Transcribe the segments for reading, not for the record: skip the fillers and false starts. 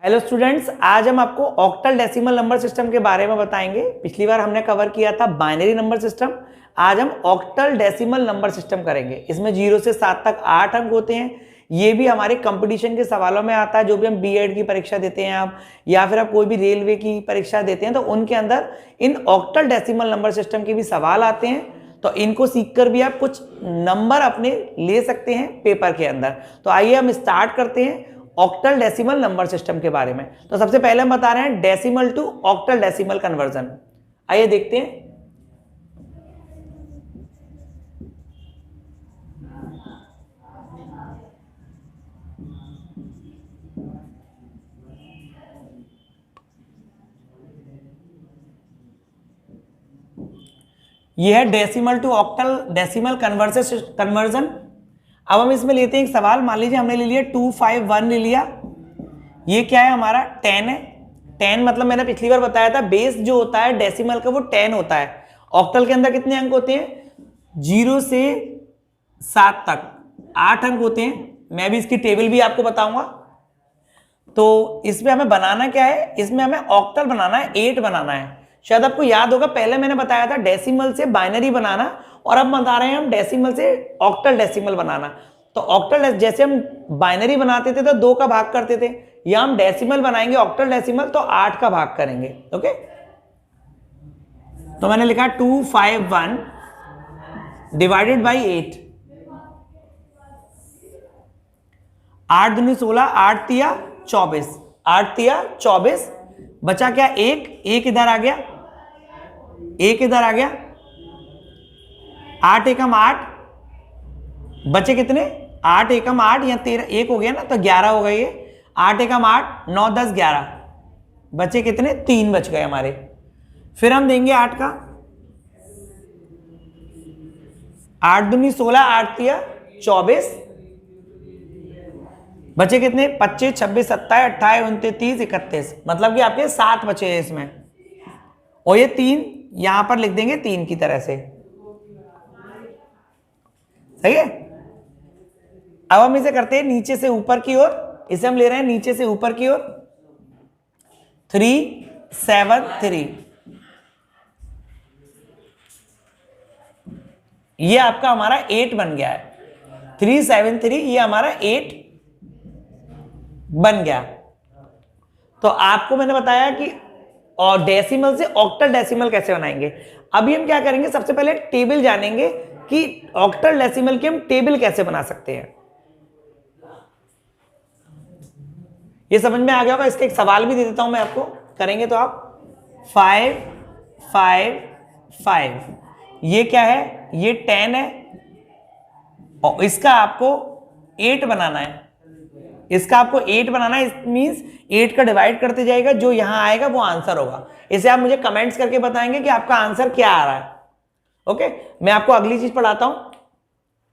Hello students, आज हम आपको ऑक्टल डेसिमल नंबर सिस्टम के बारे में बताएंगे। पिछली बार हमने कवर किया था बाइनरी नंबर सिस्टम। आज हम ऑक्टल डेसिमल नंबर सिस्टम करेंगे। इसमें 0 से 7 तक 8 अंक होते हैं। ये भी हमारे कंपटीशन के सवालों में आता है। जो भी हम बीएड की परीक्षा देते हैं आप, या फिर आप कोई भी रेलवे की परीक्षा देते हैं, तो उनके अंदर इन ऑक्टल डेसिमल नंबर सिस्टम के भी सवाल आते हैं। तो इनको सीखकर भी आप कुछ नंबर अपने ले सकते हैं पेपर के अंदर। तो आइए हम स्टार्ट करते हैं ऑक्टल डेसिमल नंबर सिस्टम के बारे में। तो सबसे पहले हम बता रहे हैं decimal to octal decimal conversion. आइए देखते हैं। यह है decimal to octal decimal conversion. अब हम इसमें लेते हैं एक सवाल। मान लीजिए हमने ले लिया 251 ले लिया। ये क्या है हमारा 10 है। 10 मतलब मैंने पिछली बार बताया था बेस जो होता है डेसिमल का वो 10 होता है। ऑक्टल के अंदर कितने अंक होते हैं? 0 से 7 तक 8 अंक होते हैं। मैं भी इसकी टेबल भी आपको बताऊंगा। तो इसमें हमें बनाना क्या है? इसमें हमें ऑक्टल बनाना है, 8 बनाना है। शायद आपको याद होगा पहले मैंने बताया था डेसिमल से बाइनरी बनाना, और अब बता रहे हैं हम डेसिमल से ऑक्टल डेसिमल बनाना। तो ऑक्टल जैसे हम बाइनरी बनाते थे तो 2 का भाग करते थे, या हम डेसिमल बनाएंगे ऑक्टल डेसिमल तो 8 का भाग करेंगे। ओके, तो मैंने लिखा 251 डिवाइडेड बाई 8। 8 दूनी 16, 8 तिया 24, 8 तिया 24। बचा क्या? एक इधर आ गया, एक इधर आ गया। 8 एकम 8, बचे कितने? 8 एकम 8 या 13, 1 हो गया ना, तो 11 हो गए। ये 8 एकम 8, 9 10 11, बचे कितने? 3 बच गए हमारे। फिर हम देंगे 8 का। 8 दूनी 16, 8 तिया 24, बचे कितने? 25 26 27 28 29 30 31। मतलब कि आपके 7 बचे हैं इसमें, और ये 3 यहां पर लिख देंगे 3 की तरह से। सही है। अब हम इसे करते हैं नीचे से ऊपर की ओर। इसे हम ले रहे हैं नीचे से ऊपर की ओर। 3 7 3, ये आपका हमारा 8 बन गया है। 3 7 3, ये हमारा 8 बन गया। तो आपको मैंने बताया कि और डेसिमल से ऑक्टल डेसिमल कैसे बनाएंगे। अभी हम क्या करेंगे, सबसे पहले टेबल जानेंगे कि ऑक्टल डेसिमल की हम टेबल कैसे बना सकते हैं। ये समझ में आ गया होगा। इसके एक सवाल भी दे देता हूं मैं आपको, करेंगे तो आप 5 5 5। ये क्या है? ये 10 है, और इसका आपको 8 बनाना है। इसका आपको 8 बनाना है। इट मींस 8 का डिवाइड करते जाएगा, जो यहां आएगा वो आंसर होगा। इसे आप मुझे कमेंट्स करके बताएंगे कि आपका आंसर क्या आ रहा है। ओके, मैं आपको अगली चीज पढ़ाता हूं।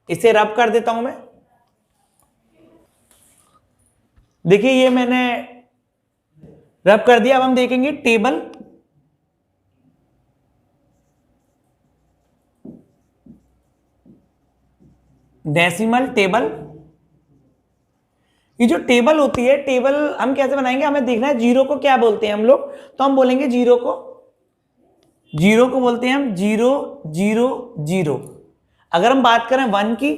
इसे रब कर देता हूं मैं। देखिए ये मैंने रब कर दिया। अब हम देखेंगे टेबल। Decimal table. ये जो टेबल होती है, टेबल हम कैसे बनाएंगे, हमें देखना है जीरो को क्या बोलते हैं हम लोग। तो हम बोलेंगे जीरो को बोलते हैं हम 0 0 0। अगर हम बात करें 1 की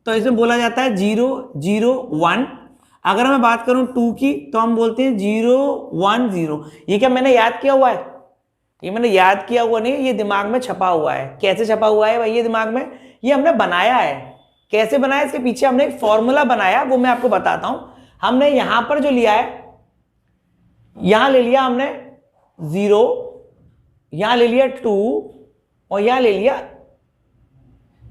तो इसमें बोला जाता है 0 0 1। अगर मैं बात करूं 2 की तो हम बोलते हैं 0 1 0। ये क्या मैंने याद किया हुआ है? ये मैंने याद किया हुआ नहीं, ये दिमाग में छपा हुआ है। कैसे छपा हुआ है भाई ये दिमाग में? ये हमने बनाया है। कैसे बनाया? इसके पीछे हमने एक फॉर्मूला बनाया, वो मैं आपको बताता हूं। हमने यहां पर जो लिया है, यहां ले लिया हमने 0, यहां ले लिया 2, और यहां ले लिया 1,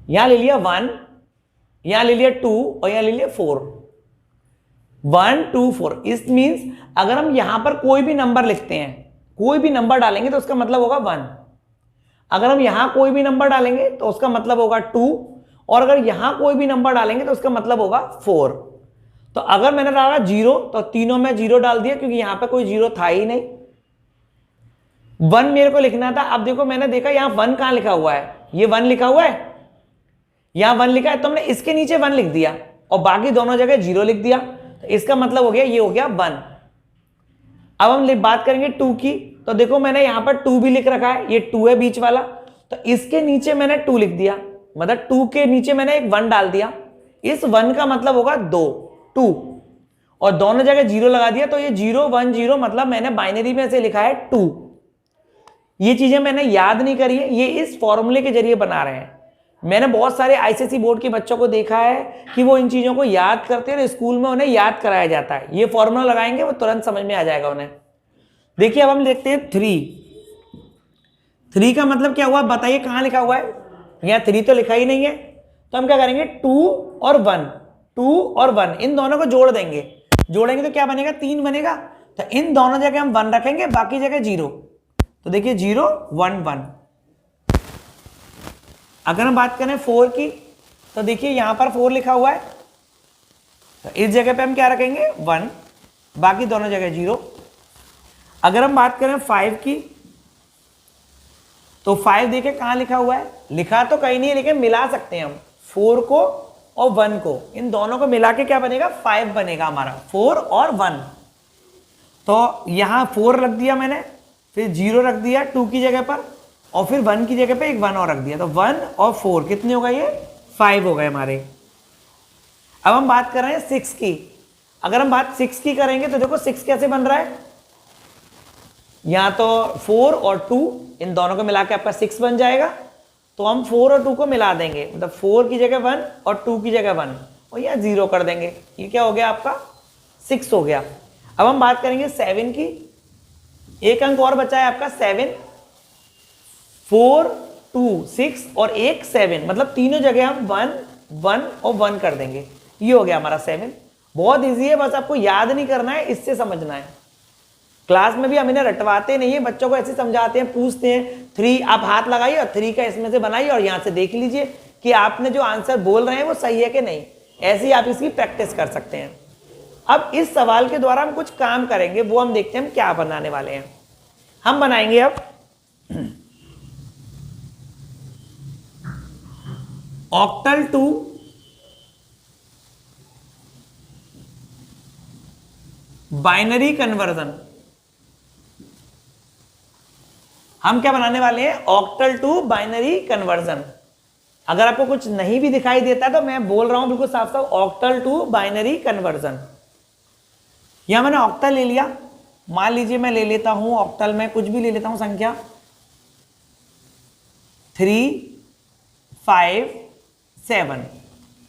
यहां ले लिया 2, और यहां ले लिया 4। 1 2 4। इस मींस अगर हम यहां पर कोई भी नंबर लिखते हैं, कोई भी नंबर डालेंगे तो उसका मतलब होगा 1। अगर हम यहां कोई भी नंबर डालेंगे तो उसका मतलब होगा 2, और अगर यहां कोई भी नंबर डालेंगे तो उसका मतलब होगा 4। तो अगर मैंने डाला 0 तो तीनों में 0 डाल दिया, क्योंकि यहां पे कोई 0 था ही नहीं। 1 मेरे को लिखना था। अब देखो मैंने देखा यहां 1 कहां लिखा हुआ है? ये 1 लिखा हुआ है, यहां 1 लिखा है, तो हमने इसके नीचे 1 लिख दिया और बाकी दोनों जगह 0 लिख दिया। तो इसका मतलब हो गया, ये हो गया 1। अब हम बात करेंगे 2 की, तो देखो मैंने यहां पर 2 भी लिख रखा है, ये 2 है बीच वाला, तो इसके नीचे मैंने 2 लिख दिया, मतलब 2 के नीचे मैंने एक 1 डाल दिया, इस 1 का मतलब होगा 2 और दोनों जगह 0 लगा दिया, तो ये 0 1 0 मतलब मैंने बाइनरी में से लिखा है 2। ये चीजें मैंने याद नहीं करी है, ये इस फॉर्मूले के जरिए बना रहे हैं। मैंने बहुत सारे आईसीएसई बोर्ड के बच्चों को देखा है कि वो इन चीजों को याद करते हैं और स्कूल में उन्हें याद कराया जाता है। ये फॉर्मूला लगाएंगे वो तुरंत समझ में आ जाएगा उन्हें। देखिए अब हम देखते हैं 3 का मतलब क्या हुआ, बताइए कहां लिखा हुआ है, यहाँ 3 तो लिखा ही नहीं है, तो हम क्या करेंगे 2 और 1 इन दोनों को जोड़ देंगे, जोड़ेंगे तो क्या बनेगा 3 बनेगा, तो इन दोनों जगह हम 1 रखेंगे, बाकी जगह 0, तो देखिए 0 1 1। अगर हम बात करें 4 की, तो देखिए यहां पर 4 लिखा हुआ है, तो इस जगह पे हम क्या रखेंगे 1, बाकी दोनों जगह 0। अगर हम बात करें 5 की, तो 5 देखिए कहां लिखा हुआ है, लिखा तो कहीं नहीं है लेकिन मिला सकते हैं हम 4 को और 1 को, इन दोनों को मिला के क्या बनेगा 5 बनेगा हमारा, 4 और 1। तो यहां 4 रख दिया मैंने, फिर 0 रख दिया 2 की जगह पर, और फिर 1 की जगह पे एक 1 और रख दिया, तो 1 और 4 कितने हो गए, ये 5 हो गए हमारे। अब हम बात कर रहे हैं 6 की। अगर हम बात 6 की करेंगे तो देखो 6 कैसे बन रहा है, यहां तो 4 और 2 इन दोनों को मिला के आपका 6 बन जाएगा, तो हम 4 और 2 को मिला देंगे, मतलब 4 की जगह 1 और 2 की जगह 1 और यह 0 कर देंगे, ये क्या हो गया आपका 6 हो गया। अब हम बात करेंगे 7 की, एक अंक और बचा है आपका 7, 4 2 6 और एक 7, मतलब तीनों जगह हम 1 1 और 1 कर देंगे, ये हो गया हमारा 7। बहुत इजी है, बस आपको याद नहीं करना है, इससे समझना है। क्लास में भी हम इन्हें रटवाते नहीं है, बच्चों को ऐसे समझाते हैं, पूछते हैं 3 आप हाथ लगाइए और 3 का इसमें से बनाइए और यहां से देख लीजिए कि आपने जो आंसर बोल रहे हैं वो सही है कि नहीं, ऐसे ही आप इसकी प्रैक्टिस कर सकते हैं। अब इस सवाल के द्वारा हम कुछ काम करेंगे, वो हम देखते हैं हम क्या बनाने वाले हैं। हम बनाएंगे अब ऑक्टल टू बाइनरी कन्वर्जन। हम क्या बनाने वाले हैं, ऑक्टल टू बाइनरी कन्वर्जन। अगर आपको कुछ नहीं भी दिखाई देता तो मैं बोल रहा हूं बिल्कुल साफ साफ, ऑक्टल टू बाइनरी कन्वर्जन। यहां मैंने ऑक्टल ले लिया, मान लीजिए मैं ले लेता हूं ऑक्टल में कुछ भी ले लेता हूं संख्या 3 5 7,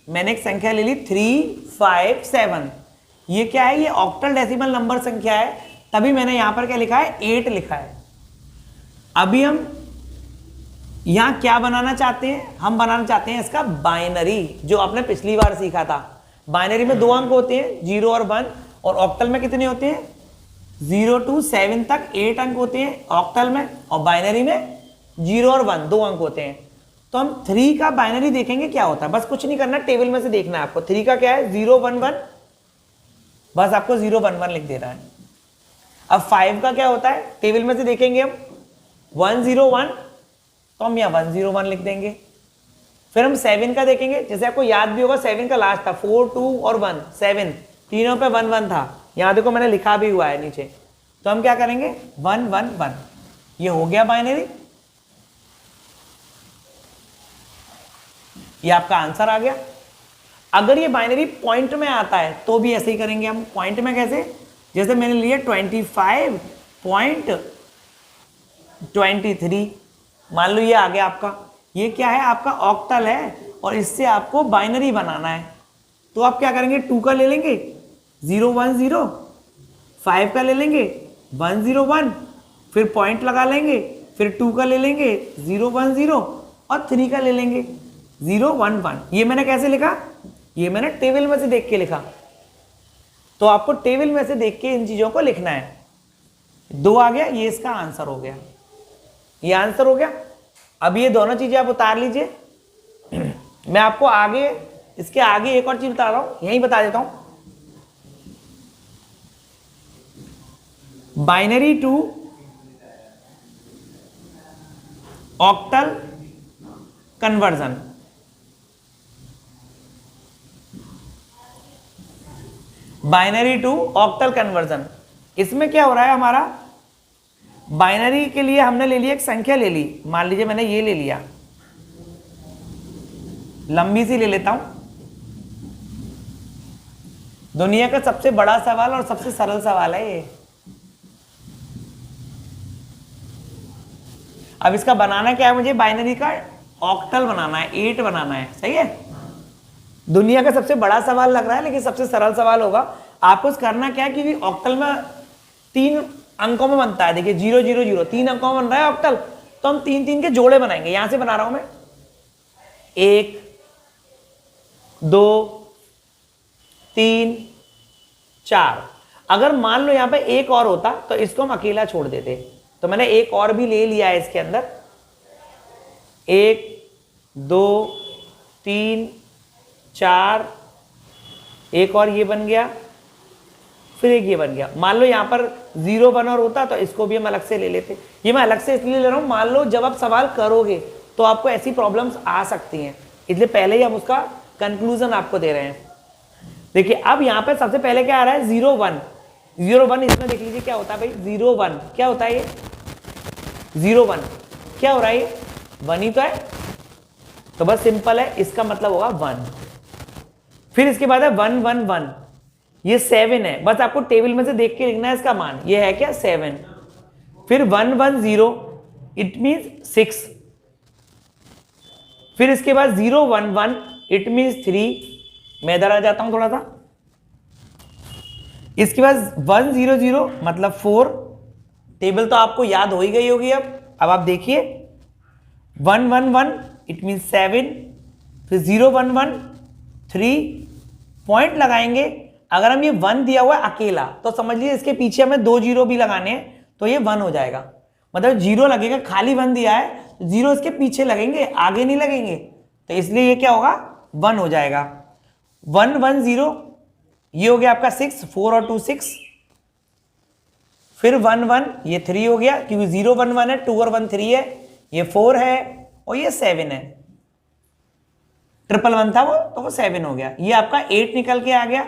मैंने एक संख्या ले ली 3 5 7, ये क्या है, ये ऑक्टल डेसिमल नंबर संख्या है, तभी मैंने यहां पर क्या लिखा है 8 लिखा है। अभी हम यहां क्या बनाना चाहते हैं, हम बनाना चाहते हैं इसका बाइनरी, जो आपने पिछली बार सीखा था। बाइनरी में 2 अंक होते हैं 0 और 1, और ऑक्टल में कितने होते हैं 0 to 7 तक 8 अंक होते हैं ऑक्टल में, और बाइनरी में 0 और 1 2 अंक होते हैं। तो हम 3 का बाइनरी देखेंगे क्या होता है, बस कुछ नहीं करना, टेबल में से देखना है आपको। 3 का क्या है 0 1 1, बस आपको 0 1 1 लिख देना है। अब 5 का क्या होता है, टेबल में से देखेंगे हम 1 0 1, तो हम यहाँ 1 0 1 लिख देंगे। फिर हम 7 का देखेंगे, जैसे आपको याद भी होगा 7 का लास्ट था 4 2 और 1, 7 तीनों पे 1 1 था, यहां देखो मैंने लिखा भी हुआ है नीचे, तो हम क्या करेंगे 1 1 1, ये हो गया बाइनरी, ये आपका आंसर आ गया। अगर ये बाइनरी पॉइंट में आता है तो भी ऐसे ही करेंगे हम। पॉइंट में कैसे, जैसे मैंने लिया 25.23, मान लो ये आ गया आपका, ये क्या है आपका ऑक्टल है और इससे आपको बाइनरी बनाना है, तो आप क्या करेंगे 2 का ले लेंगे 0 1 0, 5 का ले लेंगे 1 0 1, फिर पॉइंट लगा लेंगे, फिर 2 का ले लेंगे 0 1 0 और 3 का ले लेंगे 0 1 1। ये मैंने कैसे लिखा, ये मैंने टेबल में से देख के लिखा, तो आपको टेबल में से देख के इन चीजों को लिखना है। 2 आ गया, ये इसका आंसर हो गया, ये आंसर हो गया। अब ये दोनों चीजें आप उतार लीजिए। मैं आपको आगे इसके आगे एक और चीज बता रहा हूं, यही बता देता हूं। Binary to octal conversion. Binary to octal conversion, इसमें क्या हो रहा है हमारा, बाइनरी के लिए हमने ले लिया एक संख्या ले ली, मान लीजिए मैंने ये ले लिया, लंबी सी ले लेता हूं, दुनिया का सबसे बड़ा सवाल और सबसे सरल सवाल है ये। अब इसका बनाना क्या है, मुझे बाइनरी का ऑक्टल बनाना है, 8 बनाना है, सही है। दुनिया का सबसे बड़ा सवाल लग रहा है लेकिन सबसे सरल सवाल होगा। आपको करना क्या है, क्योंकि ऑक्टल में 3 अंकों में बनता है, देखिए 0 0 0 3 अंकों में बन रहा है ऑक्टल, तो हम 3 3 के जोड़े बनाएंगे। यहां से बना रहा हूं मैं 1 2 3 4। अगर मान लो यहां पे एक और होता तो इसको हम अकेला छोड़ देते, तो मैंने एक और भी ले लिया है इसके अंदर, 1 2 3 4, एक और ये बन गया, फिर एक ये बन गया। मान लो यहां पर 0 1 और होता तो इसको भी हम अलग से ले लेते। ये मैं अलग से इसलिए ले रहा हूं, मान लो जब आप सवाल करोगे तो आपको ऐसी प्रॉब्लम्स आ सकती हैं, इसलिए पहले ही हम उसका कंक्लूजन आपको दे रहे हैं। देखिए अब यहां पे सबसे पहले क्या आ रहा है, 0 1 0 1। इसमें देख लीजिए क्या होता है भाई, 0 1 क्या होता है, ये 0 1 क्या हो रहा है, ये 1 ही तो है, तो बस सिंपल है, इसका मतलब होगा 1। फिर इसके बाद है 1 1 1, ये 7 है, बस आपको टेबल में से देख के लिखना है इसका मान, ये है क्या 7। फिर 1 1 0, इट मीन्स 6। फिर इसके बाद 0 1 1, इट मीन्स 3। मैं इधर आ जाता हूं थोड़ा सा। इसके बाद 1 0 0 मतलब 4। टेबल तो आपको याद हो ही गई होगी। अब आप देखिए 1 1 1, इट मीन्स 7। फिर 0 1 1 3, पॉइंट लगाएंगे। अगर हम ये 1 दिया हुआ है अकेला तो समझ लीजिए इसके पीछे हमें 2 0 भी लगाने हैं, तो ये 1 हो जाएगा। मतलब 0 लगेगा, खाली 1 दिया है, 0 इसके पीछे लगेंगे, आगे नहीं लगेंगे, तो इसलिए ये क्या होगा, 1 हो जाएगा। 1 1 0, ये हो गया आपका 6, 4 और 2 6। फिर 1 1, ये 3 हो गया, क्योंकि 0 1 1 है, 2 और 1 3 है, ये 4 है और ये 7 है। 1 1 था वो, तो वो 7 हो गया। ये आपका 8 निकल के आ गया,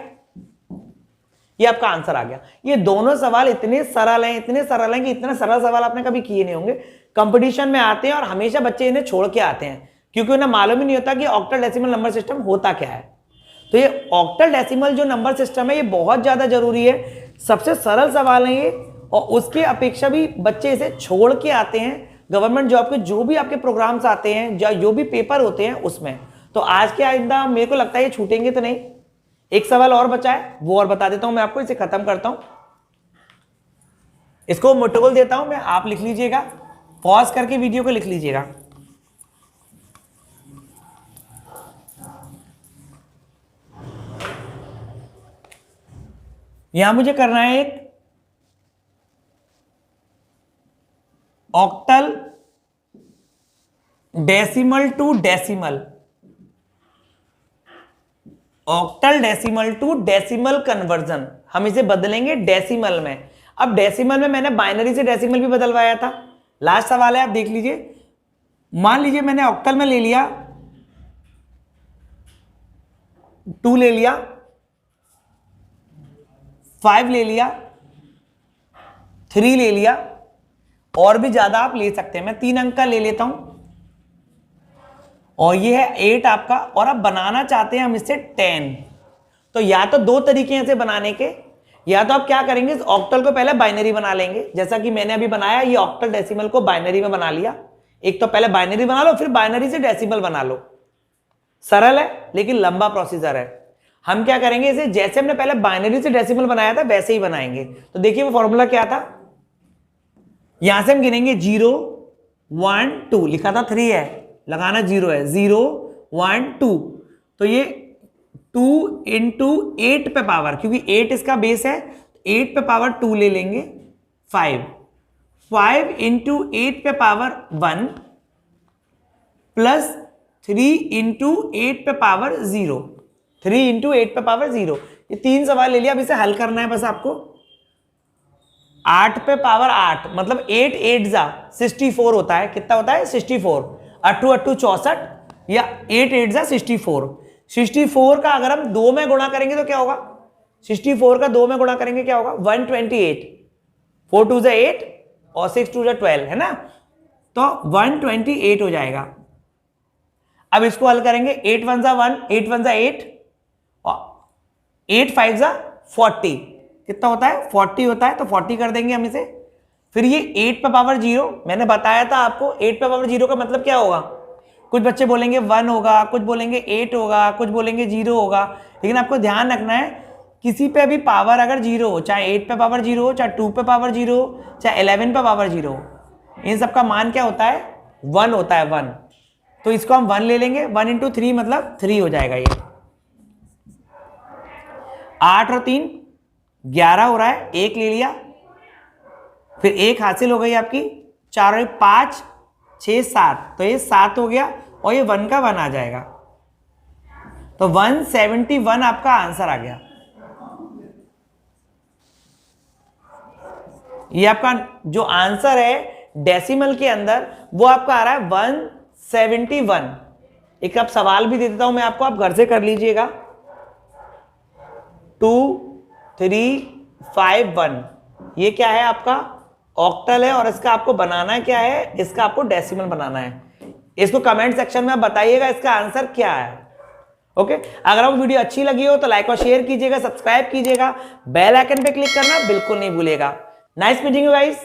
ये आपका आंसर आ गया। ये दोनों सवाल इतने सरल हैं, इतने सरल हैं कि इतने सरल सवाल आपने कभी किए नहीं होंगे। कंपटीशन में आते हैं और हमेशा बच्चे इन्हें छोड़ के आते हैं, क्योंकि उन्हें मालूम ही नहीं होता कि ऑक्टल डेसिमल नंबर सिस्टम होता क्या है। तो ये ऑक्टल डेसिमल जो नंबर सिस्टम है, ये बहुत ज्यादा जरूरी है, सबसे सरल सवाल है ये, और उसके अपेक्षा भी बच्चे इसे छोड़ के आते हैं। गवर्नमेंट जॉब के जो भी आपके प्रोग्राम्स आते हैं, जो भी पेपर होते हैं उसमें, तो आज के आइंदा मेरे को लगता है ये छूटेंगे तो नहीं। एक सवाल और बचा है, वो और बता देता हूं मैं आपको, इसे खत्म करता हूं, इसको मोटोल देता हूं मैं, आप लिख लीजिएगा, पॉज करके वीडियो को लिख लीजिएगा। यहां मुझे करना है एक octal decimal to decimal, octal decimal to decimal conversion, हम इसे बदलेंगे डेसिमल में। अब डेसिमल में मैंने बाइनरी से डेसिमल भी बदलवाया था। लास्ट सवाल है, आप देख लीजिए। मान लीजिए मैंने ऑक्टल में ले लिया 2 ले लिया, 5 ले लिया, 3 ले लिया, और भी ज्यादा आप ले सकते हैं, मैं 3 अंक का ले लेता हूं, और ये है 8 आपका। और अब बनाना चाहते हैं हम इससे 10, तो या तो 2 तरीके हैं इसे बनाने के, या तो आप क्या करेंगे, इस ऑक्टल को पहले बाइनरी बना लेंगे, जैसा कि मैंने अभी बनाया, ये ऑक्टल डेसिमल को बाइनरी में बना लिया। एक तो पहले बाइनरी बना लो, फिर बाइनरी से डेसिमल बना लो। सरल है लेकिन लंबा प्रोसीजर है। हम क्या करेंगे, इसे जैसे हमने पहले बाइनरी से डेसिमल बनाया था वैसे ही बनाएंगे। तो देखिए वो फॉर्मूला क्या था, यहां से हम गिनेंगे 0 1 2, लिखा था 3 है, लगाना 0 है, 0 1 2, तो ये 2 इंटू 8 पे पावर, क्योंकि 8 इसका बेस है, 8 पे पावर 2 ले लेंगे, 5 इंटू 8 पे पावर 1 प्लस 3 इंटू 8 पे पावर 0, 3 इंटू 8 पे पावर 0। ये 3 सवाल ले लिया, अब इसे हल करना है बस आपको। 8 पे पावर 8 मतलब 8 8 जा 64 होता है, कितना होता है 64, 8 8 64, या 8 8 जा 64। 64 का अगर हम 2 में गुणा करेंगे तो क्या होगा, 64 का 2 में गुणा करेंगे क्या होगा, 128। 4 2 जा 8 और 6 2 जा 12 है ना, तो 128 हो जाएगा। अब इसको हल करेंगे, 8 1 जा 1, 8 1 जा 8 और 8 5 जा 40, कितना होता है 40 होता है, तो 40 कर देंगे हम इसे। फिर ये 8 पे पावर 0, मैंने बताया था आपको 8 पे पावर 0 का मतलब क्या होगा, कुछ बच्चे बोलेंगे 1 होगा, कुछ बोलेंगे 8 होगा, कुछ बोलेंगे 0 होगा, लेकिन आपको ध्यान रखना है किसी पे भी पावर अगर 0 हो, चाहे 8 पे पावर 0 हो, चाहे 2 पे पावर 0 हो, चाहे 11 पे पावर 0 हो, इन सब का मान क्या होता है 1 होता है 1, तो इसको हम 1 ले लेंगे, 1 इंटू 3 मतलब 3 हो जाएगा ये। 8 और 3 11 हो रहा है, 1 ले लिया, फिर 1 हासिल हो गई आपकी, 4 और 5 6 7, तो ये 7 हो गया और ये 1 का 1 आ जाएगा, तो 171 आपका आंसर आ गया। ये आपका जो आंसर है डेसिमल के अंदर वो आपका आ रहा है 171। एक अब सवाल भी दे देता हूं मैं आपको, आप घर से कर लीजिएगा। 2 3 5 1, ये क्या है आपका ऑक्टल है और इसका आपको बनाना क्या है, इसका आपको डेसिमल बनाना है। इसको कमेंट सेक्शन में बताइएगा इसका आंसर क्या है। ओके, अगर आपको वीडियो अच्छी लगी हो तो लाइक और शेयर कीजिएगा, सब्सक्राइब कीजिएगा, बेल आइकन पे क्लिक करना बिल्कुल नहीं भूलिएगा। Nice meeting you guys.